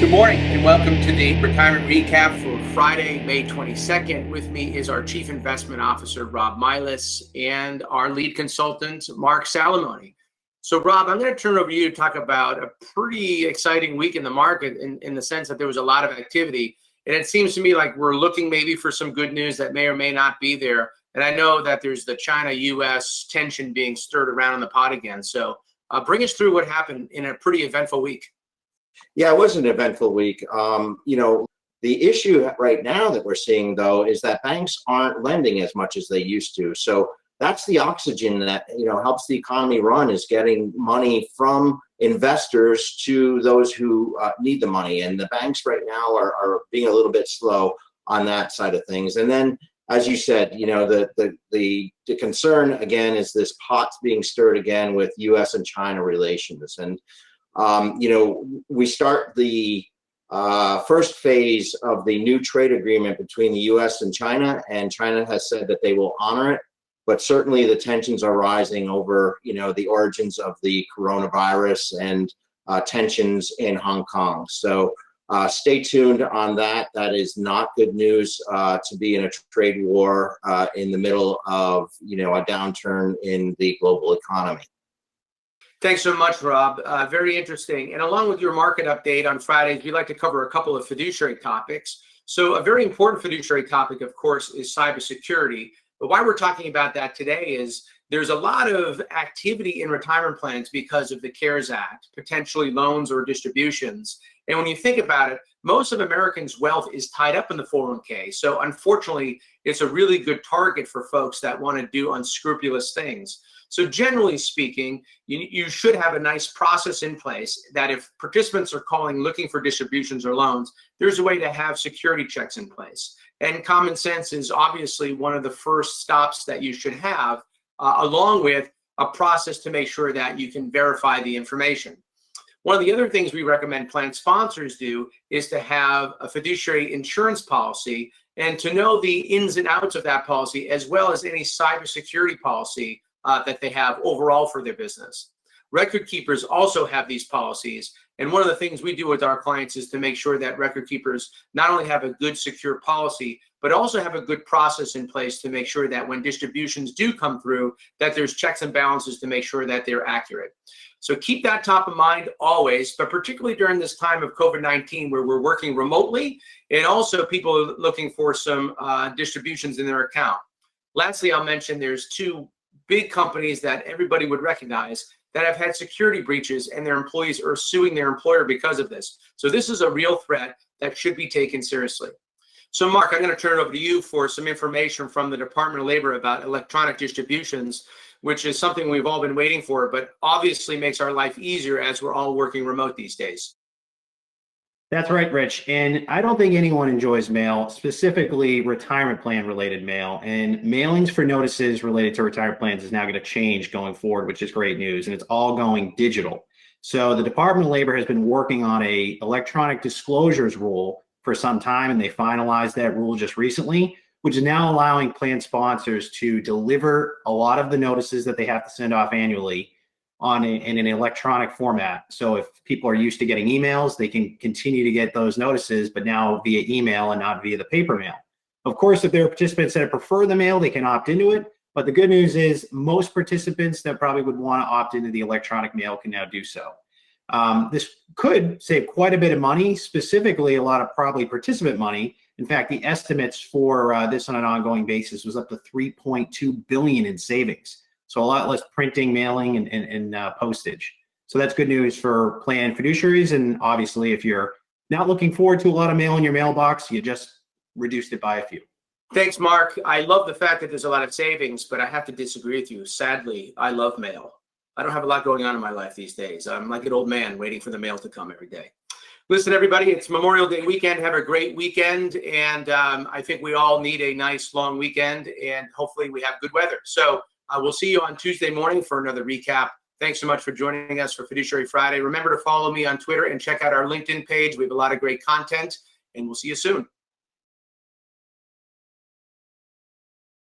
Good morning and welcome to the retirement recap for Friday, May 22nd. With me is our Chief Investment Officer, Rob Milas, and our lead consultant, Mark Salamone. So, Rob, I'm going to turn it over to you to talk about a pretty exciting week in the market in the sense that there was a lot of activity. And it seems to me like we're looking maybe for some good news that may or may not be there. And I know that there's the China-U.S. tension being stirred around in the pot again. So bring us through what happened in a pretty eventful week. Yeah, it was an eventful week. The issue right now that we're seeing, though, is that banks aren't lending as much as they used to. So that's the oxygen that, helps the economy run, is getting money from investors to those who need the money. And the banks right now are being a little bit slow on that side of things. And then, as you said, the concern, again, is this pot's being stirred again with U.S. and China relations. And we start the first phase of the new trade agreement between the U.S. and China has said that they will honor it. But certainly the tensions are rising over, the origins of the coronavirus and tensions in Hong Kong. So stay tuned on that. That is not good news to be in a trade war in the middle of, a downturn in the global economy. Thanks so much, Rob. Very interesting. And along with your market update on Fridays, we'd like to cover a couple of fiduciary topics. So a very important fiduciary topic, of course, is cybersecurity. But why we're talking about that today is there's a lot of activity in retirement plans because of the CARES Act, potentially loans or distributions. And when you think about it, most of Americans' wealth is tied up in the 401k. So unfortunately, it's a really good target for folks that want to do unscrupulous things. So generally speaking, you should have a nice process in place that if participants are calling looking for distributions or loans, there's a way to have security checks in place. And common sense is obviously one of the first stops that you should have, along with a process to make sure that you can verify the information. One of the other things we recommend plan sponsors do is to have a fiduciary insurance policy and to know the ins and outs of that policy, as well as any cybersecurity policy that they have overall for their business. Record keepers also have these policies. And one of the things we do with our clients is to make sure that record keepers not only have a good secure policy, but also have a good process in place to make sure that when distributions do come through, that there's checks and balances to make sure that they're accurate. So keep that top of mind always, but particularly during this time of COVID-19 where we're working remotely and also people are looking for some distributions in their account. Lastly, I'll mention there's two big companies that everybody would recognize that have had security breaches and their employees are suing their employer because of this. So this is a real threat that should be taken seriously. So Mark, I'm going to turn it over to you for some information from the Department of Labor about electronic distributions, which is something we've all been waiting for, but obviously makes our life easier as we're all working remote these days. That's right, Rich. And I don't think anyone enjoys mail, specifically retirement plan related mail. And mailings for notices related to retirement plans is now going to change going forward, which is great news. And it's all going digital. So the Department of Labor has been working on a electronic disclosures rule for some time, and they finalized that rule just recently, which is now allowing plan sponsors to deliver a lot of the notices that they have to send off annually in an electronic format. So if people are used to getting emails, they can continue to get those notices, but now via email and not via the paper mail. Of course, if there are participants that prefer the mail, they can opt into it. But the good news is most participants that probably would want to opt into the electronic mail can now do so. This could save quite a bit of money, specifically a lot of probably participant money. In fact, the estimates for this on an ongoing basis was up to $3.2 billion in savings. So a lot less printing, mailing, and postage. So that's good news for plan fiduciaries. And obviously, if you're not looking forward to a lot of mail in your mailbox, you just reduced it by a few. Thanks, Mark. I love the fact that there's a lot of savings, but I have to disagree with you. Sadly, I love mail. I don't have a lot going on in my life these days. I'm like an old man waiting for the mail to come every day. Listen, everybody, it's Memorial Day weekend. Have a great weekend. And I think we all need a nice long weekend, and hopefully we have good weather. So we'll see you on Tuesday morning for another recap. Thanks so much for joining us for Fiduciary Friday. Remember to follow me on Twitter and check out our LinkedIn page. We have a lot of great content, and we'll see you soon.